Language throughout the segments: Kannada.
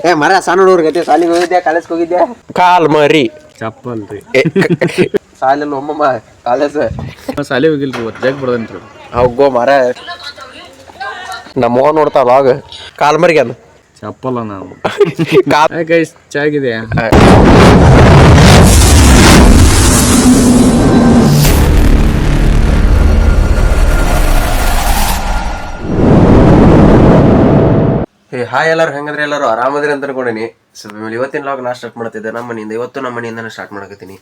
ಏ ಮರ ಸಣ್ಣ ಹುಡುಗರ ಗತಿ ಸಾಲಿಗೆ ಹೋಗಿದ್ದೆ ಕಾಲೇಜ್ಗೆ ಹೋಗಿದ್ದೆ ಕಾಲ್ ಮರಿ ಚಪ್ಪಲ್ ರೀ ಸಾಲೆಲ್ಲ ಒಮ್ಮಮ್ಮ ಕಾಲೇಜ್ ಸಾಲಿ ಹೋಗಿಲ್ರಿ ಇವತ್ತು ಜಗ್ ಬಡದನ್ರಿ ಹೋಗೋ ಮರ ನಮ್ಮ ನೋಡ್ತಾವ ಲಾಗ್ ಕಾಲ್ ಮರಿಗೆ ಅಂದ ಚಪ್ಪಲ್ಲ ನಾವು ಗೈಸ್ ಚಾಗಿದೆ ಹಾಯ್ ಎಲ್ಲರೂ ಹೆಂಗಂದ್ರೆ ಎಲ್ಲರೂ ಆರಾಮದ್ರಿ ಅಂತ ಅನ್ಕೊಂಡೀನಿ. ಸೊ ಇವತ್ತಿನ ಲಾಗ್ ನಾ ಸ್ಟಾರ್ಟ್ ಮಾಡ್ತಿದ್ದೆ ನಮ್ಮ ಮನೆಯಿಂದ ಸ್ಟಾರ್ಟ್ ಮಾಡಕತ್ತೀನಿ.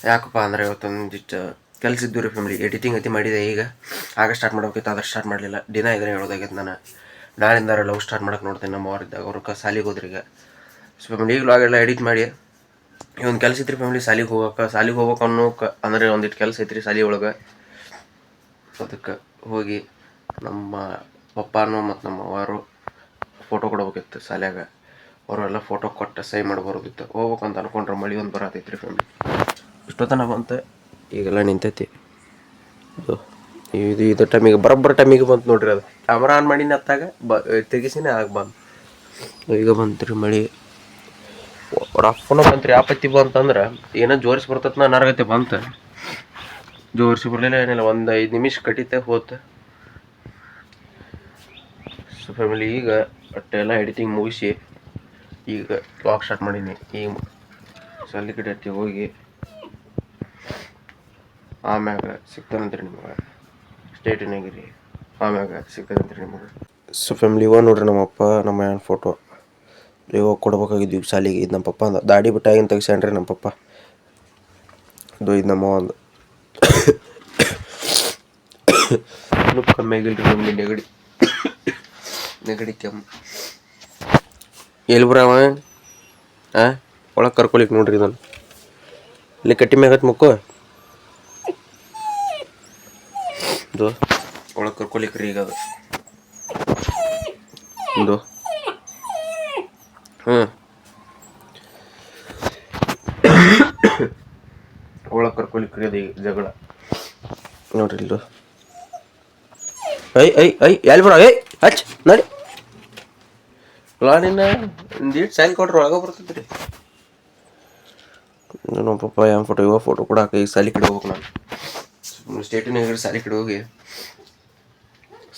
ಯಾಕಪ್ಪ ಅಂದ್ರೆ ಇವತ್ತೊಂದಿಷ್ಟು ಕೆಲಸ ಇದ್ದು ರೀ ಫ್ಯಾಮಿಲಿ. ಎಡಿಟಿಂಗ್ ಅತಿ ಮಾಡಿದೆ ಈಗ ಆಗ ಸ್ಟಾರ್ಟ್ ಮಾಡ್ಬೇಕಿತ್ತು, ಆದ್ರೆ ಸ್ಟಾರ್ಟ್ ಮಾಡಲಿಲ್ಲ. ದಿನ ಇದನ್ನ ಹೇಳೋದಾಗೈತೆ. ನಾನು ನಾಳಿಂದ ಲವ್ ಸ್ಟಾರ್ಟ್ ಮಾಡಕ್ಕೆ ನೋಡ್ತೀನಿ. ನಮ್ಮ ಅವ್ರಿದ್ದಾಗ ಅವ್ರ ಸಾಲಿಗೆ ಹೋದ್ರಿ ಈಗ. ಸೊ ಫ್ಯಾಮಿಲಿ ಈಗ ಲಾಗೆಲ್ಲ ಎಡಿಟ್ ಮಾಡಿ ಈ ಒಂದು ಕೆಲಸ ಇತ್ತು ರೀ ಫ್ಯಾಮಿಲಿ. ಸಾಲಿಗೆ ಹೋಗ್ಬೇಕು ಅನ್ನೋ ಅಂದರೆ ಒಂದಿಟ್ಟು ಕೆಲಸ ಐತ್ರಿ ಸಾಲಿ ಒಳಗೆ. ಅದಕ್ಕೆ ಹೋಗಿ ನಮ್ಮ ಪಪ್ಪಾನು ಮತ್ತು ನಮ್ಮ ಅವರು ಫೋಟೋ ಕೊಡ್ಬೇಕಿತ್ತು ಶಾಲ್ಯಾಗ. ಅವರೆಲ್ಲ ಫೋಟೋ ಕೊಟ್ಟು ಸೈ ಮಾಡಿ ಬರೋದಿತ್ತು. ಹೋಗ್ಬೇಕಂತ ಅನ್ಕೊಂಡ್ರೆ ಮಳೆ ಒಂದು ಬರತೈತಿ ರೀ ಫ್ಯಾಮಿಲಿ. ಇಷ್ಟೊತ್ತನ ಬಂತು, ಈಗೆಲ್ಲ ನಿಂತೈತಿ. ಇದು ಟೈಮಿಗೆ ಬರೋಬ್ಬರ ಟೈಮಿಗೆ ಬಂತು ನೋಡ್ರಿ. ಅದು ಕ್ಯಾಮ್ರಾ ಆನ್ ಮಾಡಿನ ಹತ್ತಾಗ ತೆಗಿಸಿನೇ ಆಗ ಬಂದು ಈಗ ಬಂತು ರೀ ಮಳೆ. ರಫ್ನ ಬಂತು ರೀ. ಆಪತ್ತಿ ಬಂತಂದ್ರೆ ಏನೋ ಜೋರಿಸಿ ಬರ್ತೈತೆ ನಾ ನರಗತ್ತೆ ಬಂತು. ಜೋರಿಸಿ ಬರಲಿಲ್ಲ ಏನಿಲ್ಲ, ಒಂದು 5 ನಿಮಿಷ ಕಟ್ಟಿತೆ ಹೋತು. ಸೊ ಫ್ಯಾಮಿಲಿ ಈಗ ಅಷ್ಟೆಲ್ಲ ಎಡಿಟಿಂಗ್ ಮುಗಿಸಿ ಈಗ ವ್ಲಾಗ್ ಸ್ಟಾರ್ಟ್ ಮಾಡೀನಿ. ಈಗ ಸಲ್ಲಿ ಕಡೆ ಹತ್ತಿ ಹೋಗಿ ಆಮ್ಯಾಗ ಸಿಗ್ತಾನಂತ್ರಿ ನಿಮಗೆ. ಸ್ಟೇಟಿನಾಗಿರಿ, ಆಮ್ಯಾಗ ಸಿಗ್ತದಂತ್ರಿ ನಿಮಗೆ. ಸೊ ಫ್ಯಾಮಿಲಿ ಇವಾಗ ನೋಡ್ರಿ ನಮ್ಮಪ್ಪ ನಮ್ಮ ಏನು ಫೋಟೋ ಇವಾಗ ಕೊಡ್ಬೇಕಾಗಿದ್ವಿ ಶಾಲಿಗೆ. ಇದು ನಮ್ಮ ಪಪ್ಪ ಅಂದ ದಾಡಿ ಬಿಟ್ಟಾಗಿನ ತೆಗಿಸ್ಯಾನ್ರಿ ನಮ್ಮ ಪಪ್ಪ. ಇದು ನಮ್ಮ ಒಂದು ಕಮ್ಮಿ ಆಗಿಲ್ರಿ ನಮಗೆ ನೆಗಡಿ ಕೆಮ್ಮು ಎಲ್ಲಿ ಬರವ ಒಳಗೆ ಕರ್ಕೊಲಿಕ್ಕೆ ನೋಡ್ರಿ. ನಾನು ಇಲ್ಲಿ ಕಟ್ಟಿ ಮ್ಯಾಗತ್ ಮುಕ್ಕು ಇದು ಒಳಗೆ ಕರ್ಕೊಲಿಕ್ರಿ ಈಗ ಅದು ಇದು ಒಳಗೆ ಕರ್ಕೊಲಿಕ್ರಿ ಅದು ಈಗ ಜಗಳ ನೋಡ್ರಿ. ಇದು ಎಲ್ಲಿ ಬರ ಹಚ್ ನೋಡಿ ನಿನ್ನ ಡೀಟ್ ಸೈನ್ ಕೊಟ್ರೆ ಒಳಗೆ ಬರ್ತೈತಿ ರೀ. ನಮ್ಮ ಪಪ್ಪ ಏನು ಫೋಟೋ ಇವಾಗ ಫೋಟೋ ಕೂಡ ಈಗ ಸಾಲಿ ಕಡೆ ಹೋಗ್ಬೇಕು. ನಾನು ಸ್ಟೇಟಿನಾಗ ಸಾಲಿ ಕಡೆ ಹೋಗಿ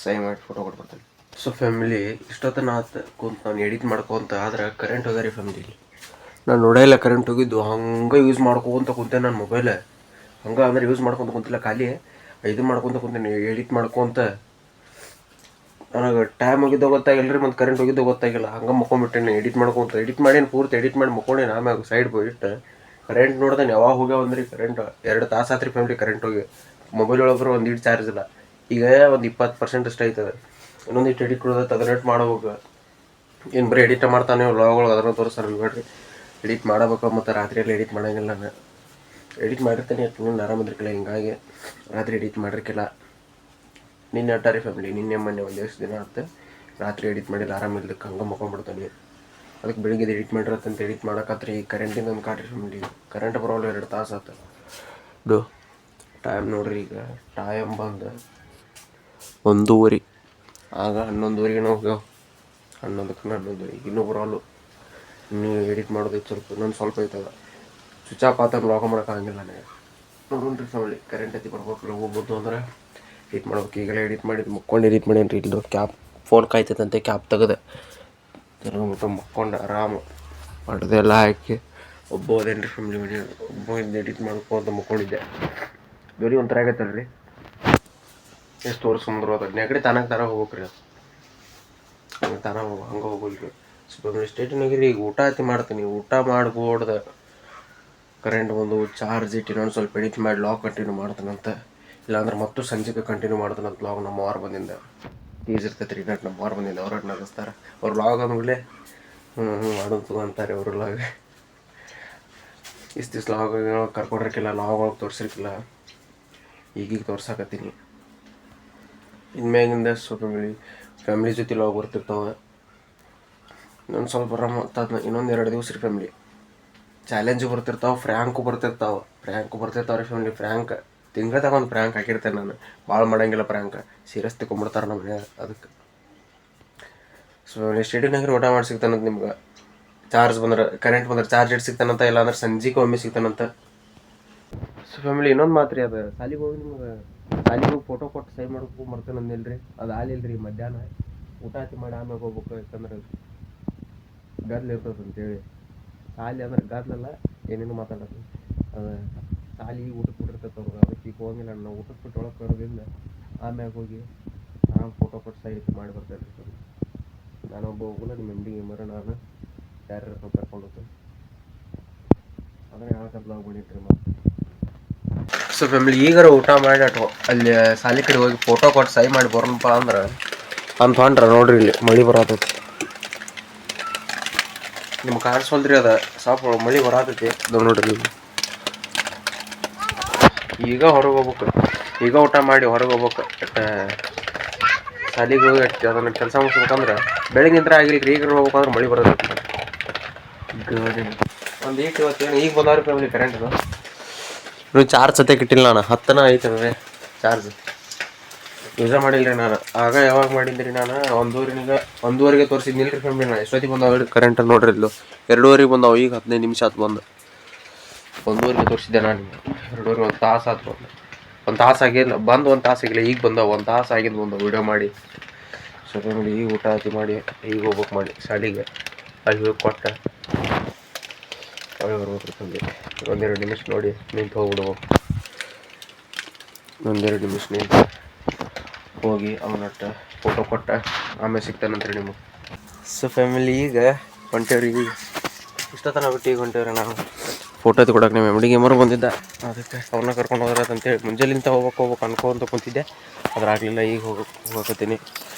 ಸೈನ್ ಮಾಡಿ ಫೋಟೋ ಕೊಟ್ಬರ್ತೇನೆ. ಸೊ ಫ್ಯಾಮಿಲಿ ಇಷ್ಟೊತ್ತನ ಕುಂತು ನಾನು ಎಡಿಟ್ ಮಾಡ್ಕೊಂತ ಆದ್ರೆ ಕರೆಂಟ್ ಹೋಗ್ಯಾರಿ ಫ್ಯಾಮಿಲಿ. ನಾನು ನೋಡೇ ಕರೆಂಟ್ ಹೋಗಿದ್ದು. ಹಂಗೆ ಯೂಸ್ ಮಾಡ್ಕೊಂತ ಕುಂತೆ ನನ್ನ ಮೊಬೈಲ್. ಹಂಗೆ ಅಂದ್ರೆ ಯೂಸ್ ಮಾಡ್ಕೊತ ಕುಂತಿಲ್ಲ, ಖಾಲಿ ಇದು ಮಾಡ್ಕೊತ ಕುಂತೇನೆ ಎಡಿಟ್ ಮಾಡ್ಕೊತ. ನನಗೆ ಟೈಮ್ ಹೋಗಿದ್ದೋ ಗೊತ್ತಾಗಿಲ್ಲ ರೀ, ಮತ್ತು ಕರೆಂಟ್ ಹೋಗಿದ್ದೋ ಗೊತ್ತಾಗಿಲ್ಲ. ಹಂಗೆ ಮಕ್ಕೊಂಬಿಟ್ಟೇನೆ ಎಡಿಟ್ ಮಾಡ್ಕೊತ. ಎಡಿಟ್ ಮಾಡೇನು ಪೂರ್ತಿ ಎಡಿಟ್ ಮಾಡಿ ಮಕ್ಕೊಂಡೇನು. ಆಮ್ಯಾಗ ಸೈಡ್ ಹೋಗಿಟ್ಟು ಕರೆಂಟ್ ನೋಡ್ದೇನೆ ಯಾವಾಗ ಹೋಗ್ಯಾವ ಅಂದ್ರಿ. ಕರೆಂಟ್ 2 ತಾಸು ಆತ್ರಿ ಫ್ಯಾಮಿಲಿ ಕರೆಂಟ್ ಹೋಗಿ. ಮೊಬೈಲ್ ಒಳಗೆ ಒಂದು ಇಟ್ಟು ಚಾರ್ಜ್ ಇಲ್ಲ. ಈಗ ಒಂದು 20% ಅಷ್ಟು ಆಯ್ತದೆ. ಇನ್ನೊಂದು ಇಟ್ಟು ಎಡಿಟ್ ಕೊಡೋದು ಅದನ್ನ ಎಡಿಟ್ ಮಾಡ್ಬೇಕು. ಏನು ಬರೀ ಎಡಿಟ್ ಮಾಡ್ತಾನೆ ವ್ಲಾಗ್ಗಳು ಅದನ್ನು ತೋರಿಸ್ತಾರೆ ನೋಡ್ರಿ. ಎಡಿಟ್ ಮಾಡಬೇಕು ಮತ್ತು ರಾತ್ರಿಯಲ್ಲಿ ಎಡಿಟ್ ಮಾಡೋಂಗಿಲ್ಲ. ನಾನು ಎಡಿಟ್ ಮಾಡಿರ್ತೀನಿ ಇನ್ನೊಂದು ಆರಾಮದ್ರಿಕಿಲ್ಲ. ಹಿಂಗಾಗಿ ರಾತ್ರಿ ಎಡಿಟ್ ಮಾಡಿರ್ಕಿಲ್ಲ. ನಿನ್ನೆ ಅಟ್ಟಾರಿ ಫ್ಯಾಮಿಲಿ ನಿನ್ನೆ ಮೊನ್ನೆ ಒಂದು ಎಷ್ಟು ದಿನ ಆಯ್ತು ರಾತ್ರಿ ಎಡಿಟ್ ಮಾಡಿಲ್ಲ. ಆರಾಮಿಲ್ಲದಕ್ಕೆ ಹಂಗೆ ಮಕ್ಕೊಂಡ್ಬಿಡ್ತಾನೆ. ಅದಕ್ಕೆ ಬೆಳಿಗ್ಗೆ ಎಡಿಟ್ ಮಾಡಿರತ್ತಂತ ಎಡಿಟ್ ಮಾಡೋಕತ್ರಿ. ಕರೆಂಟಿಂದ ಒಂದು ಕಾಟ್ರಿ ಫ್ಯಾಮಿಲಿ. ಕರೆಂಟ್ ಬರೋಲ್ಲ 2 ತಾಸು ಆಯ್ತು. ಇದು ಟೈಮ್ ನೋಡ್ರಿ. ಈಗ ಟೈಮ್ ಬಂದು 1:30. ಆಗ 11:30 ಹೋಗ್ಯಾವ. 11ಕ್ಕೆ 11:30 ಇನ್ನೂ ಬರೋಲ್ಲ. ಇನ್ನೂ ಎಡಿಟ್ ಮಾಡೋದು ಸ್ವಲ್ಪ ಐತದ. ಸ್ವಿಚ್ ಆಫ್ ಆತ ಲಾಗ್ ಮಾಡೋಕ್ಕಾಗಿಲ್ಲ ನನಗೆ. ನೋಡ್ರಿ ಫ್ಯಾಮಿಲಿ ಕರೆಂಟ್ ಐತಿ ಬರ್ಬೇಕು. ಹೋಗ್ಬೋದು ಅಂದ್ರೆ ಎಡಿಟ್ ಮಾಡ್ಬೇಕು. ಈಗೆಲ್ಲ ಎಡಿಟ್ ಮಾಡಿದ್ದು ಮುಕ್ಕೊಂಡು ಎಡಿಟ್ ಮಾಡೇನ್ರಿ. ಇಲ್ಲಿ ಕ್ಯಾಪ್ ಫೋನ್ ಕಾಯ್ತೈತಂತೆ ಕ್ಯಾಪ್ ತೆಗೆದು ತಿರ್ಗ್ಬಿಟ್ಟು ಮಕ್ಕೊಂಡು ಆರಾಮ ಮಾಡೋದೆಲ್ಲ ಹಾಕಿ ಒಬ್ಬೋದೇನ್ರಿ ಫ್ಯಾಮಿಲಿ. ಮನೆ ಒಬ್ಬ ಎಡಿಟ್ ಮಾಡ್ಕೊ ಅಂತ ಮುಕ್ಕೊಂಡಿದ್ದೆ. ಬರೀ ಒಂಥರ ಆಗೈತಲ್ರಿ. ಎಷ್ಟು ತೋರಿಸ್ಕೊಂಡ್ರು ಅದು ನೆಗಡಿ ತಾನಾಗ ತರ ಹೋಗ್ಬೇಕ್ರಿ. ಅದು ಹಂಗೆ ತಾನ ಹಂಗೆ ಹೋಗಲ್ರಿ. ಫ್ಯಾಮಿಲಿ ಸ್ಟೇಟಿನಾಗಿರಿ. ಈಗ ಊಟ ಹತ್ತಿ ಮಾಡ್ತೀನಿ. ಊಟ ಮಾಡ್ಬೋಡ್ದು ಕರೆಂಟ್ ಬಂದು ಚಾರ್ಜ್ ಇಟ್ಟು ಇನ್ನೊಂದು ಸ್ವಲ್ಪ ಎಡಿಟ್ ಮಾಡಿ ಲಾಗ್ ಕಂಟಿನ್ಯೂ ಮಾಡ್ತಾನಂತ. ಇಲ್ಲಾಂದ್ರೆ ಮತ್ತು ಸಂಜೆಗೆ ಕಂಟಿನ್ಯೂ ಮಾಡ್ತಾನಂತ ಲಾಗ್. ನಮ್ಮ ವಾರ ಬಂದಿಂದ ಈಜ್ ಇರ್ತೈತೆ ರೀ. ನಮ್ಮ ವಾರ ಬಂದಿಂದ ಅವ್ರ ನಗಿಸ್ತಾರೆ. ಅವ್ರು ಲಾಗ್ ಅಂದ್ಮೇಲೆ ಮಾಡೋದು ಅಂತಾರೆ ಅವರು ಲಾಗ್. ಇಷ್ಟು ಲಾಗ್ ಕರ್ಕೊಂಡಿರ್ಕಿಲ್ಲ, ಲಾಗ್ ಒಳಗೆ ತೋರಿಸಿರ್ಕಿಲ್ಲ. ಈಗೀಗ ತೋರ್ಸಾಕತ್ತೀನಿ. ಇನ್ಮ್ಯಾಗಿಂದ ಸ್ವಲ್ಪ ಫ್ಯಾಮಿಲಿ ಜೊತೆ ಲಾಗ್ ಬರ್ತಿರ್ತಾವೆ. ಇನ್ನೊಂದು ಸ್ವಲ್ಪ ಇನ್ನೊಂದು 2 ದಿವಸ ರೀ ಫ್ಯಾಮಿಲಿ. ಚಾಲೆಂಜು ಬರ್ತಿರ್ತಾವೆ, ಫ್ರ್ಯಾಂಕು ಬರ್ತಿರ್ತಾವೆ ರೀ ಫ್ಯಾಮಿಲಿ. ಫ್ರ್ಯಾಂಕ್ ತಿಂಗಳ ಒಂದು ಫ್ರ್ಯಾಂಕ್ ಹಾಕಿರ್ತೇನೆ ನಾನು. ಭಾಳ ಮಾಡೋಂಗಿಲ್ಲ ಫ್ರ್ಯಾಂಕ್. ಸೀರಿಯಸ್ ತಗೊಂಡ್ಬಿಡ್ತಾರೆ ನಮ್ಮ ಮನೆ. ಅದಕ್ಕೆ ಸೊ ಸ್ಟೇಡಿಯಮ್ನಾಗ ಊಟ ಮಾಡಿ ಸಿಗ್ತಾನಂತ ನಿಮ್ಗೆ ಚಾರ್ಜ್ ಬಂದ್ರೆ ಕರೆಂಟ್ ಬಂದ್ರೆ ಚಾರ್ಜ್ ಇಟ್ಟು ಸಿಗ್ತಾನಂತ ಇಲ್ಲ ಅಂದ್ರೆ ಸಂಜೆಗೆ ಒಮ್ಮೆ ಸಿಗ್ತಾನಂತ. ಸೊ ಫ್ಯಾಮಿಲಿ ಇನ್ನೊಂದು ಮಾತ್ರಿ ಅದು ಸಾಲಿಗೆ ಹೋಗಿ ನಿಮ್ಗೆ ಸಾಲಿಗೆ ಹೋಗಿ ಫೋಟೋ ಕೊಟ್ಟು ಸೈ ಮಾಡ್ಬೇಕು ಬರ್ತೇನೆ ಅಂದಿಲ್ರಿ. ಅದು ಆಲಿಲ್ರಿ ಮಧ್ಯಾಹ್ನ ಊಟ ಹತ್ತಿ ಮಾಡಿ ಆಮ್ಯಾಗ ಹೋಗ್ಬೇಕು. ಯಾಕಂದ್ರೆ ಗದ್ಲು ಇರ್ತದೆ ಅಂತೇಳಿ. ಸಾಲಿ ಅಂದ್ರೆ ಗದ್ಲಲ್ಲ ಏನೇನು ಮಾತಾಡೋದು ಅದು ಸಾಲಿ ಊಟಕ್ಕೆ ಬಿಟ್ಟಿರ್ತೈತೆ ಅವ್ರು. ಅದಕ್ಕೆ ಈಗ ಹೋಗಿಲ್ಲ ನಾವು ಊಟಕ್ಕೆ ಬಿಟ್ಟು ಒಳಗೆ ಕರೋದ್ರಿಂದ ಆಮ್ಯಾಗ ಹೋಗಿ ಆರಾಮ್ ಫೋಟೋ ಕೊಟ್ಟು ಸೈ ಮಾಡಿ ಬರ್ತೇನೆ ರೀ. ನಾನೊಬ್ಬ ಹೋಗಲ್ಲ ನಿಮ್ಮ ಎಮ್ ಡಿ ಗೇಮರ್ ನಾನು ಯಾರ್ಯಾರು ಕರ್ಕೊಂಡು ಹೋಗ್ತೇನೆ ಅದನ್ನ ಯಾಕೆ ಬ್ಲಾಗ್ ಮಾಡಿಟ್ರಿ ಮತ್ತೆ. ಸೊ ಫ್ಯಾಮಿಲಿ ಈಗಾರ ಊಟ ಮಾಡಿ ಅಲ್ಲಿ ಸಾಲಿ ಕಡೆ ಹೋಗಿ ಫೋಟೋ ಕೊಟ್ಟು ಸೈ ಮಾಡಿ ಬರೋಣಪ್ಪ ಅಂದ್ರೆ ಅಂತ ಹೊಂಟ್ರ ನೋಡ್ರಿ ಇಲ್ಲಿ ಮಳೆ ಬರತೈತಿ. ನಿಮ್ಗೆ ಕಾಣಿಸೋಲ್ದ್ರಿ ಅದ ಸ್ವಲ್ಪ ಮಳೆ ಬರತೈತಿ ಅದು ನೋಡ್ರಿ. ಈಗ ಹೊರಗೆ ಹೋಗ್ಬೇಕು, ಈಗ ಊಟ ಮಾಡಿ ಹೊರಗೆ ಹೋಗ್ಬೇಕು. ಸಾಲಿಗೆ ಹೋಗಿ ಅದನ್ನು ಕೆಲಸ ಮುಗಿಸ್ಬೇಕಂದ್ರೆ ಬೆಳಗ್ಗಿಂದ್ರೆ ಆಗಿಲ್ಲ ಈಗ ಹೋಗ್ಬೇಕಂದ್ರೆ ಮಳೆ ಬರೋದೈತಿ. ಒಂದು ಇವತ್ತೇನು ಈಗ ಬಂದವ್ರಿ ಫ್ಯಾಮಿಲಿ ಕರೆಂಟ್ದು. ನೀವು ಚಾರ್ಜ್ ಸತ್ಯಕ್ಕೆ ಇಟ್ಟಿಲ್ಲ ನಾನು 10ನ ಐತೆ ರೀ ಚಾರ್ಜ್ ಯೂಸ ಮಾಡಿಲ್ಲ ರೀ ನಾನು. ಆಗ ಯಾವಾಗ ಮಾಡಿದ್ರಿ ನಾನು ಒಂದೂವರೆಗೆ ತೋರಿಸಿದ್ನಿಲ್ಲ ರೀ ಫ್ಯಾಮಿಲಿ. ನಾನು ಎಷ್ಟೊತ್ತಿಗೆ ಬಂದವ ಕರೆಂಟ್ ನೋಡ್ರಿ ಇಲ್ಲು 2:30 ಬಂದವು. ಈಗ 15 ನಿಮಿಷ ಆಯ್ತು ಬಂದು. 1:30ಗೆ ತೋರಿಸಿದ್ದೆ ನಾನು. 2:30 1 ತಾಸು ಆಯ್ತು ಬಂದು. 1 ತಾಸು ಆಗಿಲ್ಲ ಬಂದು, 1 ತಾಸು ಆಗಿಲ್ಲ ಈಗ ಬಂದವು. 1 ತಾಸು ಆಗಿದ್ದು ಬಂದು ವೀಡಿಯೋ ಮಾಡಿ. ಸೊ ಫ್ಯಾಮಿಲಿ ಈಗ ಊಟ ಹತ್ತಿ ಮಾಡಿ ಈಗ ಹೋಗ್ಬೇಕು ಮಾಡಿ ಶಾಲೆಗೆ. ಅಲ್ಲಿ ಹೋಗಿ ಕೊಟ್ಟ ಹೊಳೆ ಬರ್ಬೇಕು ಫ್ಯಾಮಿಲಿ. 1-2 ನಿಮಿಷ ನೋಡಿ ನಿಂತು ಹೋಗ್ಬಿಡ್ಬೇಕು. 1-2 ನಿಮಿಷ ನಿಂತು ಹೋಗಿ ಅವನಟ್ಟ ಫೋಟೋ ಕೊಟ್ಟ ಆಮೇಲೆ ಸಿಗ್ತಾನಂತ್ರಿ ನಿಮಗೆ. ಸೊ ಫ್ಯಾಮಿಲಿ ಈಗ ಹೊಂಟೇವ್ರಿ. ಈಗ ಇಷ್ಟೊತ್ತನ ಬಿಟ್ಟು ಈಗ ಹೊಂಟೇವ್ರಿ ನಾನು ಫೋಟೋ ಕೊಡೋಕೆ. ನಿಮ್ಮ ಎಮ್ ಡಿ ಗೇಮರ್ ಬಂದಿದ್ದ, ಅದಕ್ಕೆ ಅವ್ರನ್ನ ಕರ್ಕೊಂಡು ಹೋದ್ರೆ ಅಂತೇಳಿ ಮುಂಜಾಲಿಂದ ಹೋಗ್ಬೇಕು ಅನ್ಕೊಂತ ಕುಂತಿದ್ದೆ. ಅದ್ರ ಆಗಲಿಲ್ಲ. ಈಗ ಹೋಗತ್ತೀನಿ.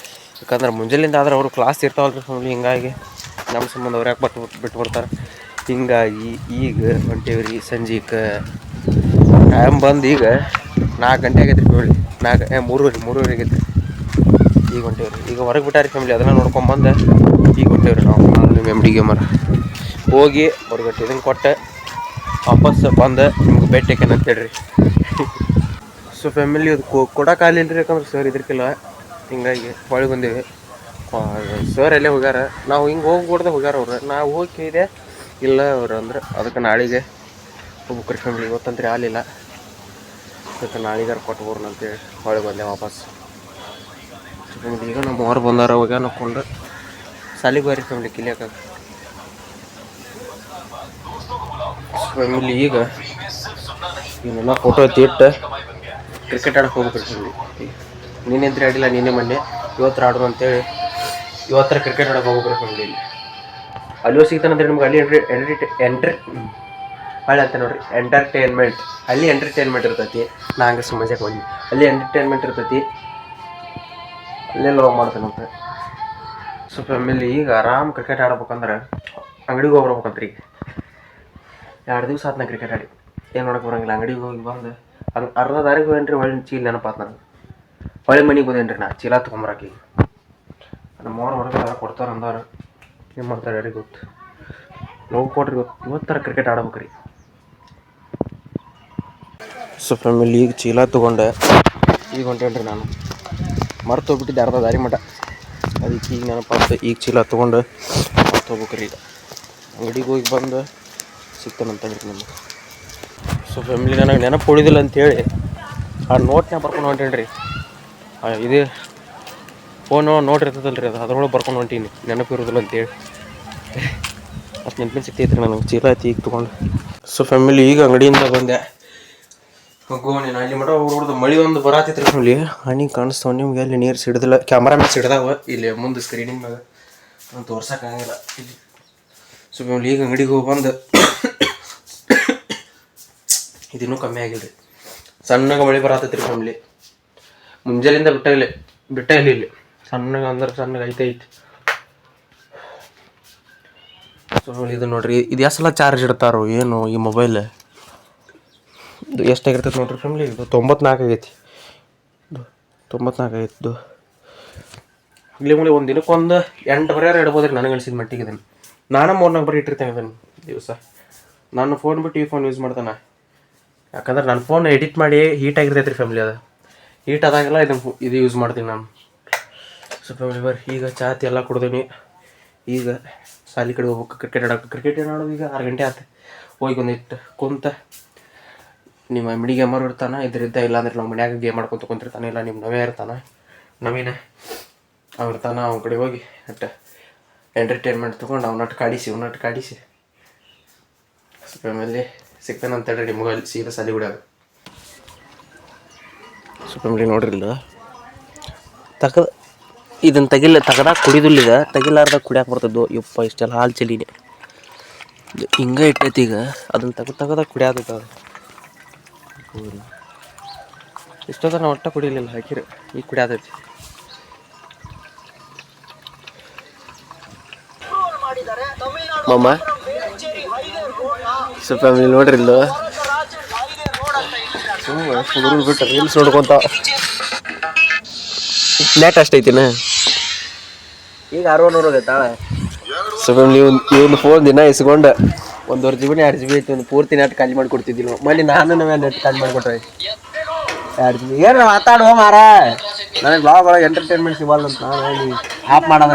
ಯಾಕಂದ್ರೆ ಮುಂಜಾಲಿಂದ ಆದ್ರೆ ಅವರು ಕ್ಲಾಸ್ ಇರ್ತಾವಲ್ರಿ ಫ್ಯಾಮಿಲಿ. ಹಿಂಗಾಗಿ ನಮ್ಮ ಸಂಬಂಧ ಅವ್ರು ಯಾಕೆ ಬಿಟ್ಟು ಬರ್ತಾರೆ. ಹಿಂಗಾಗಿ ಈಗ ಹೊಂಟೇವ್ರಿ ಸಂಜೆಗೆ. ಟೈಮ್ ಬಂದು ಈಗ 4 ಗಂಟೆ ಆಗೈತೆ ರೀ ಫ್ಯಾಮಿಲಿ. 3:30 ಆಗೈತೆ ಈಗ ಹೊಂಟೇವ್ರಿ. ಈಗ ಹೊರಗೆ ಬಿಟ್ಟಾರಿ ಫ್ಯಾಮಿಲಿ. ಅದನ್ನು ನೋಡ್ಕೊಂಬಂದು ಈಗ ಹೊಂಟೇವ್ರಿ ನಾವು ನಿಮ್ಮ ಎಮ್ ಡಿ ಗೇಮರ್. ಹೋಗಿ ಹೊರಗಟ್ಟೆ ಇದನ್ನು ಕೊಟ್ಟೆ ವಾಪಸ್ ಬಂದು ನಿಮ್ಗೆ ಭೇಟಿ ಹಾಕೇನೆ ಅಂತೇಳ್ರಿ. ಸೊ ಫ್ಯಾಮಿಲಿ ಅದು ಕೊಡೋಕ್ಕಾಗಲಿಲ್ಲ ರೀ. ಯಾಕಂದ್ರೆ ಸರ್ ಇದ್ರಕ್ಕಿಲ್ಲ. ಹಿಂಗಾಗಿ ಹೊಳೆ ಬಂದೇವಿ. ಸರ್ ಎಲ್ಲೇ ಹೋಗ್ಯಾರ. ನಾವು ಹಿಂಗೆ ಹೋಗ್ಬಿಡ್ದೆ ಹೋಗ್ಯಾರ ಅವ್ರು. ನಾವು ಹೋಗಿ ಕೇಳಿದೆ ಇಲ್ಲ ಅವ್ರು ಅಂದ್ರೆ ಅದಕ್ಕೆ ನಾಳೆಗೆ ಹೋಗ್ಬೇಕ್ರಿ ಫ್ಯಾಮಿಲಿ. ಇವತ್ತಂದ್ರೆ ಆಗಲಿಲ್ಲ. ಅದಕ್ಕೆ ನಾಳೆಗಾರ ಕೊಟ್ಟು ಹೋಗ್ರಣ ಅಂತೇಳಿ ಹೊಳೆ ಬಂದೆ ವಾಪಸ್. ಫ್ಯಾಮಿಲಿ ಈಗ ನಮ್ಮ ಹೊರ ಬಂದಾರ ಹೋಗ್ಯಾರ ನೋಡ್ಕೊಂಡು ಸಾಲಿಗೆ ಹೋಗ್ರಿ ಫ್ಯಾಮಿಲಿ ಕಿಲಿಯಾಕ. ಫ್ಯಾಮಿಲಿ ಈಗ ಇವನ್ನೆಲ್ಲ ಫೋಟೋ ಎತ್ತಿಟ್ಟು ಕ್ರಿಕೆಟ್ ಆಡಕ್ಕೆ ಹೋಗ್ಬೇಕ್ರಿ ಫ್ಯಾಮಿಲಿ. ನೀನೇಂದ್ರೆ ಆಡಿಲ್ಲ ನೀನೇ ಮೊನ್ನೆ, ಇವತ್ತು ಆಡೋಣ ಅಂತೇಳಿ ಇವತ್ತರ ಕ್ರಿಕೆಟ್ ಆಡಕ್ಕೆ ಹೋಗ್ಬೇಕ್ರಿ ಫ್ಯಾಮಿಲಿ. ಅಲ್ಲಿ ಸಿಗ್ತಾನಂದ್ರೆ ನಿಮ್ಗೆ ಅಲ್ಲಿ ಹೊಳೆ ಅಂತ ನೋಡ್ರಿ ಎಂಟರ್ಟೈನ್ಮೆಂಟ್. ಅಲ್ಲಿ ಎಂಟರ್ಟೈನ್ಮೆಂಟ್ ಇರ್ತೈತಿ. ನಾ ಹಂಗೆ ಮಜಾಕ್ ಬಂದ್ವಿ. ಅಲ್ಲಿ ಎಂಟರ್ಟೈನ್ಮೆಂಟ್ ಇರ್ತೈತಿ. ಅಲ್ಲೆಲ್ಲ ಹೋಗಿ ಮಾಡ್ತಾನಂತೆ. ಸೊ ಫ್ಯಾಮಿಲಿ ಈಗ ಆರಾಮ್ ಕ್ರಿಕೆಟ್ ಆಡ್ಬೇಕಂದ್ರೆ ಅಂಗಡಿಗೆ ಹೋಗ್ಬೇಕಂತ್ರಿ. ಈಗ 2 ದಿವಸ ಆಯ್ತು ನಾ ಕ್ರಿಕೆಟ್ ಆಡಿ. ಏನು ನೋಡಕ್ಕೆ ಬರೋಂಗಿಲ್ಲ. ಅಂಗಡಿಗೆ ಹೋಗಿ ಬಂದು ಅರ್ಧ ದಾರಿಗೆ ಹೋಗೇನ್ರಿ. ಹೊಳ್ಳಿ ಚೀಲ ನೆನಪಾತ್ ನನಗೆ. ಹೊಳ್ಳಿ ಮನೆಗೆ ಬಂದೇನ್ರಿ ನಾ ಚೀಲ ತೊಗೊಂಬರಾಕಿ. ನಮ್ಮ ಅವ್ರು ಹೊರಗೆ ಕೊಡ್ತಾರೆ ಅಂದವ್ರು. ಏನು ಮಾಡ್ತಾರೆ ಯಾರಿಗೆ ಗೊತ್ತು. ನೋವು ಕೊಟ್ರಿ ಇವತ್ತರ ಕ್ರಿಕೆಟ್ ಆಡ್ಬೇಕ್ರಿ. ಸೊ ಫ್ಯಾಮಿಲಿ ಈಗ ಚೀಲ ತೊಗೊಂಡೆ ಈಗ ಹೊಂಟೇನ್ರಿ ನಾನು. ಮರ್ತು ಹೋಗ್ಬಿಟ್ಟಿದ್ದೆ ಅರ್ಧ ದಾರಿ ಮಠ. ಅದಕ್ಕೆ ಈಗ ನೆನಪಾಗ್ತದೆ. ಈಗ ಚೀಲ ತೊಗೊಂಡು ಮರ್ತು ಹೋಗ್ಬೇಕ್ರಿ. ಈಗ ಅಂಗಡಿಗೆ ಹೋಗಿ ಬಂದು ಸಿಗ್ತಾನಂತಂದ್ರಿ ನಮಗೆ. ಸೊ ಫ್ಯಾಮಿಲಿ ನನಗೆ ನೆನಪು ಉಳಿದಿಲ್ಲ ಅಂಥೇಳಿ ಆ ನೋಟ್ನ ಬರ್ಕೊಂಡು ಹೊಂಟೇನ್ರಿ. ಇದು ಫೋನು ನೋಟ್ ಇರ್ತದಲ್ರಿ ಅದು ಅದ್ರೊಳಗೆ ಬರ್ಕೊಂಡು ಹೊಂಟೀನಿ ನೆನಪು ಇರೋದಿಲ್ಲ ಅಂತೇಳಿ. ಅಷ್ಟು ನೆನಪಿನ ಸಿಗ್ತೈತ್ರಿ ನನಗೆ. ಚೀಲ ಐತಿ ಈಗ ತೊಗೊಂಡು. ಸೊ ಫ್ಯಾಮಿಲಿ ಈಗ ಅಂಗಡಿಯಿಂದ ಬಂದೆ. ಹೋಗೋಣ ಅಲ್ಲಿ ಮಠ ಹೋಗ್ಬಿಡ್ದು. ಮಳೆ ಒಂದು ಬರತ್ತೈತ್ರಿ ಫ್ಯಾಮಿಲಿ. ಹನಿ ಕಾಣಿಸ್ತಾವ ನಿಮ್ಗೆ. ಅಲ್ಲಿ ನೀರು ಸಿಡ್ದಿಲ್ಲ. ಕ್ಯಾಮ್ರಾ ಮ್ಯಾಗ ಸಿಡ್ದಾವ ಇಲ್ಲಿ ಮುಂದೆ ಸ್ಕ್ರೀನಿಂಗ್ ಮ್ಯಾಗ ನಾನು ತೋರ್ಸೋಕ್ಕಾಗಲ್ಲ ಇಲ್ಲಿ. ಸೊ ಫ್ಯಾಮಿಲಿ ಈಗ ಅಂಗಡಿಗೆ ಹೋಗಿ ಬಂದು ಇದಿನ್ನೂ ಕಮ್ಮಿ ಆಗಿಲ್ಲ ರೀ. ಸಣ್ಣಗೆ ಮಳೆ ಬರತ್ತೈತ್ರಿ ಫ್ಯಾಮಿಲಿ. ಮುಂಜಾಲಿಂದ ಬಿಟ್ಟ ಇಲ್ಲಿ ಸಣ್ಣಗೆ ಅಂದ್ರೆ ಸಣ್ಣಗೆ ಐತಿ. ಸೊ ಇದು ನೋಡ್ರಿ ಇದು ಎಷ್ಟು ಸಲ ಚಾರ್ಜ್ ಇಡ್ತಾರೋ ಏನು ಈ ಮೊಬೈಲ್. ಇದು ಎಷ್ಟಾಗಿರ್ತೈತೆ ನೋಡ್ರಿ ಫ್ಯಾಮಿಲಿ. ಇದು 94 ಆಗೈತಿ. 94 ಆಗೈತಿ. ಇಲ್ಲಿ ಮುಳಿ ಒಂದು ದಿನಕ್ಕೆ ಒಂದು 8 ಬರೆಯಾರು ಇಡ್ಬೋದು ರೀ ನನಗೆ ಅನಿಸಿದ ಮಟ್ಟಿಗೆ. ಇದನ್ನು ನಾನು 3-4 ಬರೀ ಇಟ್ಟಿರ್ತೇನೆ ಇದನ್ನು ದಿವಸ. ನಾನು ಫೋನ್ ಬಿಟ್ಟು ಈ ಫೋನ್ ಯೂಸ್ ಮಾಡ್ತಾನೆ. ಯಾಕಂದ್ರೆ ನನ್ನ ಫೋನ್ ಎಡಿಟ್ ಮಾಡಿ ಹೀಟ್ ಆಗಿರ್ತೈತೆ ರೀ ಫ್ಯಾಮಿಲಿ. ಅದು ಹೀಟ್ ಆದಾಗೆಲ್ಲ ಇದು ಯೂಸ್ ಮಾಡ್ತೀನಿ ನಾನು. ಸೊ ಫ್ಯಾಮಿಲಿ ಬರ್ರಿ ಈಗ ಚಾತಿ ಎಲ್ಲ ಕುಡ್ದೀನಿ. ಈಗ ಸಾಲಿ ಕಡೆ ಹೋಗ್ಬೇಕು, ಕ್ರಿಕೆಟ್ ಆಡೋಕೆ. ಕ್ರಿಕೆಟ್ ಏನು ಆಡೋದು ಈಗ 6 ಗಂಟೆ ಆಯ್ತು. ಹೋಗಿ ಒಂದಿಟ್ಟು ಕುಂತ ನಿಮ್ಮ ಮಿಡಿ ಗೇಮರ್ ಇರ್ತಾನೆ, ಇದ್ರಿದ್ದ ಇಲ್ಲಾಂದ್ರೆ ನಾವು ಮನ್ಯಾಗ ಗೇಮ್ ಮಾಡ್ಕೊತ ಕುಂತಿರ್ತಾನೆ, ಇಲ್ಲ ನಿಮ್ಮ ನವೇ ಇರ್ತಾನೆ, ನವೀನ ಅವ್ರು ಇರ್ತಾನೆ. ಅವ್ನ ಕಡೆ ಹೋಗಿ ಅಟ್ಟ ಎಂಟರ್ಟೈನ್ಮೆಂಟ್ ತೊಗೊಂಡು ಅವ್ನಟ್ಟು ಕಾಡಿಸಿ ಸ್ವಲ್ಪ ಆಮೇಲೆ ಸಿಗ್ತಾನೆ ಅಂತೇಳಿ ನಿಮ್ಗೆ ಅಲ್ಲಿ ಸೀದಾ ಸಾಲಿ ಗುಡಿಯಾಗ ಸ್ವಲ್ಪ ನೋಡ್ರಿ ಇಲ್ಲ ಇದನ್ನು ತೆಗದಾಗ ಕುಡಿದಿಲ್ಲ, ತೆಗಿಲಾರ್ದಾಗ ಕುಡಿಯಾಕೆ ಬರ್ತದ್ದು. ಯಪ್ಪ ಇಷ್ಟೆಲ್ಲ ಹಾಲು ಚಲಿನೇ ಹಿಂಗೆ ಇಟ್ಟೈತಿ. ಈಗ ಅದನ್ನು ತೆಗದಾಗ ಕುಡಿಯಾದೈತೆ. ಅದು ಇಷ್ಟೊತ್ತ ನಾವು ಒಟ್ಟ ಕುಡಿಲಿಲ್ಲ, ಹಾಕಿರಿ ಈಗ ಕುಡಿಯಾದೈತಿ. ಮಮ್ಮ ಸ್ವಲ್ಪ ನೋಡ್ರಿ ಇಲ್ಲ ಹುಡುಗರು ಬಿಟ್ಟು ರೀಲ್ಸ್ ನೋಡ್ಕೊಂತ ನೆಟ್ ಅಷ್ಟೈತಿನ ಈಗ 600 ಹೋಗೈತೆ. ಸ್ವಲ್ಪ ನೀವು ಫೋನ್ ದಿನ ಇಸ್ಕೊಂಡು 1.5 GB 2 GB ಐತಿ, ಒಂದು ಪೂರ್ತಿ ನೆಟ್ ಖಾಲಿ ಮಾಡಿ ಕೊಡ್ತಿದ್ದಿಲ್ಲ. ಮళ్ళీ ನಾನು ನೆಟ್ ಖಾಲಿ ಮಾಡಿಕೊಟ್ರೆ 2 GB ಏನು ಮಾತಾಡುವ ಮಾರ. ನನಗೆ ಬ್ಲಾಗ್ ಒಳಗೆ ಎಂಟರ್ಟೈನ್ಮೆಂಟ್ ಸಿಗಲ್ಲ ಅಂತ ನಾನು ಆಫ್ ಮಾಡೋದ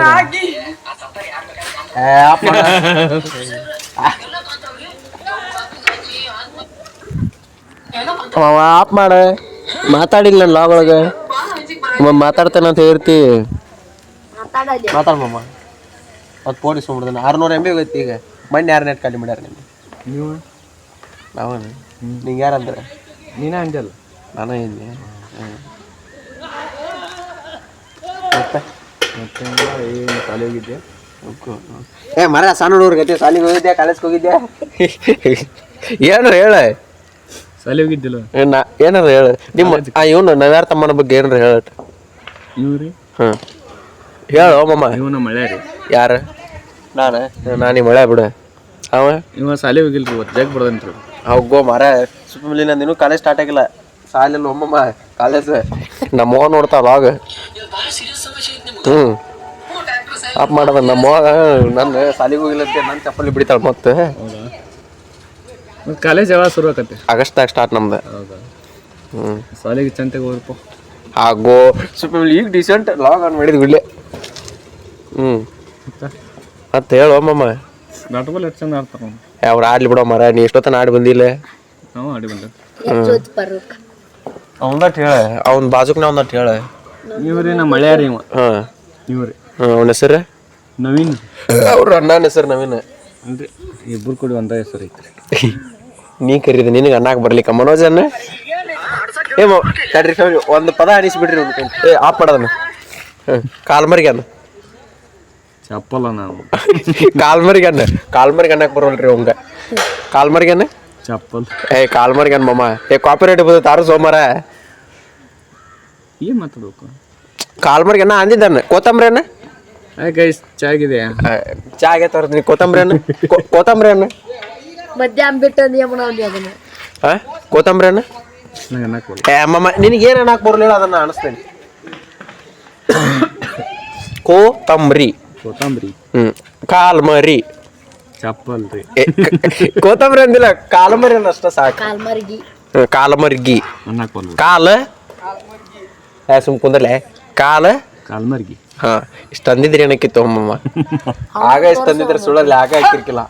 ಆಫ್ ಮಾಡ. ಮಾತಾಡಿಲ್ಲ ನನ್ನ ಲಾಗ್ ಒಳಗೆ ಮಾತಾಡ್ತೇನೆ ಅಂತ ಹೇಳ್ತಿ. ಮಾತಾಡಮ್ಮ ಮತ್ತು ಫೋನ್ ಇಸ್ಕೊಂಡ್ಬಿಡ್ತಾನೆ. 600 MB ಹೋಗೈತಿ. ಈಗ ಮೊನ್ನೆ 6 ನೆಟ್ ಖಾಲಿ ಮಾಡ್ಯಾರ ನಿಮ್ಗೆ. ನೀವು ನಾವು ನಿಂಗೆ ಯಾರಂದ್ರೆ ನೀನೇ ಅಂಜಲ್ಲ, ನಾನು ಏನಿ ಮತ್ತೆ ಏನು ಶಾಲೆ ಹೋಗಿದ್ದೆ? ಮರ ಸಣ್ಣ ಹುಡುಗ್ರ ಗತಿ ಶಾಲೆಗೆ ಹೋಗಿದ್ದೆ, ಕಾಲೇಜ್ಗೆ ಹೋಗಿದ್ದೆ. ಏನಾರ ಹೇಳ. ಶಾಲೆ ಹೋಗಿದ್ದಿಲ್ಲ ಏನಾರ ಹೇಳ. ನಿಮ್ಮ ಇವನು ನವ್ಯಾರ ತಮ್ಮನ ಬಗ್ಗೆ ಏನಾರ ಹೇಳ. ಇವ್ರಿ ಹಾಂ ಹೇಳು ಮಮ್ಮ. ಇವನ ಮಳೆ ರೀ. ಯಾರು? ನಾನು ಮಳೆ ಬಿಡು. ಅವ ಇವ ಶಾಲೆ ಹೋಗಿಲ್ರಿ, ಇವತ್ತು ಜಗ್ ಬಡ್ದನ್ರಿ. ಹೋಗೋ ಮರ ಸುಮ್ಮನೆ ನಂದಿನ್ನೂ ಕಾಲೇಜ್ ಸ್ಟಾರ್ಟ್ ಆಗಿಲ್ಲ. ಶಾಲೆಲ್ಲ ಒಮ್ಮಮ್ಮ ಕಾಲೇಜ್ ನಮ್ಮ ನೋಡ್ತಾವ ಆಗ. ಆಫ್ ಮಾಡೋದ ನಮ್ಮ ನನ್ನ ಶಾಲೆಗೆ ಹೋಗಿಲ್ಲಂತೆ ನನ್ನ ಚಪ್ಪಲಿ ಬಿಡಿತಾಳೆ. ಮತ್ತೆ ಕಾಲೇಜ್ ಯಾವಾಗ ಶುರು ಆಕತ್ತೆ? ಆಗಸ್ಟ್ದಾಗ ಸ್ಟಾರ್ಟ್ ನಮ್ದು. ಹೌದಾ? ಶಾಲೆಗೆ ಚಂತೆಗೆ ಹೋಗ್ರಪ್ಪ. ಆಗೋ ಸ್ವಲ್ಪ ಈಗ ಡಿಸೆಂಟ್ ಲಾಗ್ ಆನ್ ಮಾಡಿದ್ ಬಿಡ್ಲೆ. ಮತ್ತೆ ಹೇಳು ಅಮ್ಮಮ್ಮ. ನಾಟಬಲ್ ಎಷ್ಟು ಚಂದ ಆಡ್ತಾರ ಅವ್ರು ಆಡ್ಲಿ ಬಿಡೋ ಮರ. ನೀ ಎಷ್ಟೊತ್ತನ ಆಡಿ ಬಂದಿಲ್ಲ. ನಾವು ಆಡಿ ಬಂದ ಅವನಟ್ ಹೇಳ. ಅವ್ನ ಬಾಜುಕ್ನ ಅವನಟ್ ಹೇಳ. ಇವ್ರಿ ನಮ್ಮ ಮಳೆ ರೀ ಇವ. ಹಾಂ ಇವ್ರಿ ಅವನ ಹೆಸರು ನವೀನ್. ಅವ್ರ ಅಣ್ಣನ ಹೆಸರು ನವೀನ್ ಅಲ್ರಿ, ಇಬ್ಬರು ಕೂಡಿ ಒಂದ ಹೆಸರು ಐತ್ರಿ. ನೀ ಕರೀದ ನಿನಗೆ ಅನ್ನಕ್ಕೆ ಬರ್ಲಿಕ್ಕ ಮನೋಜನ್ನ. ತಡ್ರಿ ಒಂದು ಪದ ಅನಿಸ್ಬಿಡ್ರಿ. ಆಫ್ ಮಾಡೋದನ್ನ ಕಾಲ್ಮರಿಗೆ ಅನ್ನ ಚಪ್ಪಲ್ಲ ನಾವು ಕಾಲ್ಮರಿಗೆ ಅನ್ನಕ್ಕೆ ಬರೋಲ್ರಿ ಅವಂಗ. ಕಾಲ್ಮರಿಗೆ ಅನ್ನ ಚಪ್ಪಲ್. ಕಾಲ್ಮರಿಗೆ ಅನ್ನ ಮಮ್ಮ. ಕಾಪಿ ರೈಟ್ ಬದ ತಾರು ಸೋಮಾರ ಏನು ಮಾತಾಡ್ಬೇಕು. ಕಾಲ್ಮರಿಗೆ ಅನ್ನ ಅಂದಿದ್ದಾನೆ. ಕೊತ್ತಂಬರಿ ಅನ್ನ ಗೈಸ್ ಚಾಗಿದೆ. ಚಾ ಆಗೈತೆ ಅವ್ರದ್ದು. ನೀ ಕೊತ್ತಂಬರಿ ಅನ್ನ ಮಧ್ಯಾಹ್ನ ಬಿಟ್ಟು ಅದನ್ನ ಹಾಂ ಕೊತ್ತಂಬರಿ ಅನ್ನ ನಂಗೆ ಅನ್ನಕ್ಕೆ ಬರಲ್ಲ. ಮಮ್ಮ ನಿನಗೇನು ಅನ್ನಕ್ಕೆ ಬರಲಿಲ್ಲ ಅದನ್ನು ಅನಿಸ್ತೇನೆ. ಕೊತ್ತಂಬರಿ ಕಾಲ್ಮರಿ ಚಪ್ಪಲ್ ರೀ. ಕೊತ್ತಂಬರಿ ಅಂದಿಲ್ಲ, ಕಾಲ್ಮರಿ ಅನ್ನ ಅಷ್ಟ ಸಾಕು. ಕಾಲ್ಮರ್ಗಿ ಅನ್ನಕ್ಕೆ ಬರಲ್ಲ. ಸುಮ್ ಕುಂದರ್ಲೆ ಕಾಲ್ಮರ್ಗಿ. ಹಾಂ ಇಷ್ಟು ಅಂದಿದ್ರಿ ಏನಕ್ಕಿತ್ತು ಅಮ್ಮಮ್ಮ. ಆಗ ಇಷ್ಟು ಅಂದಿದ್ರೆ ಸುಳ್ಳಲ್ಲಿ ಆಗ ಹಾಕಿರ್ಕಿಲ್ಲ.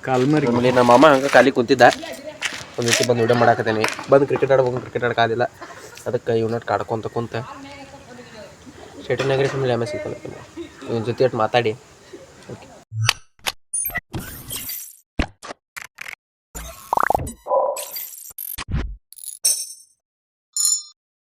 ಕಾಲ್ಮರ್ಗಿ. ನಮ್ಮ ಅಮ್ಮ ಹಂಗೆ ಖಾಲಿ ಕುಂತಿದ್ದ. ಒಂದು ರೀತಿ ಬಂದು ವಿಡಿಯೋ ಮಾಡಾಕತ್ತೇನೆ. ಬಂದು ಕ್ರಿಕೆಟ್ ಆಡ್ಬೇಕು, ಕ್ರಿಕೆಟ್ ಆಡೋಕ್ಕಾದಿಲ್ಲ. ಅದಕ್ಕೆ ಇವನಟ್ಟು ಕಾಡ್ಕೊಂತ ಕುಂತ ಶೆಟಿನಾಗ್ರಿ ಸುಮ್ಮನೆ ಆಮೇಲೆ ಸಿಗ್ತಾನೆ ಇವನ ಜೊತೆ ಮಾತಾಡಿ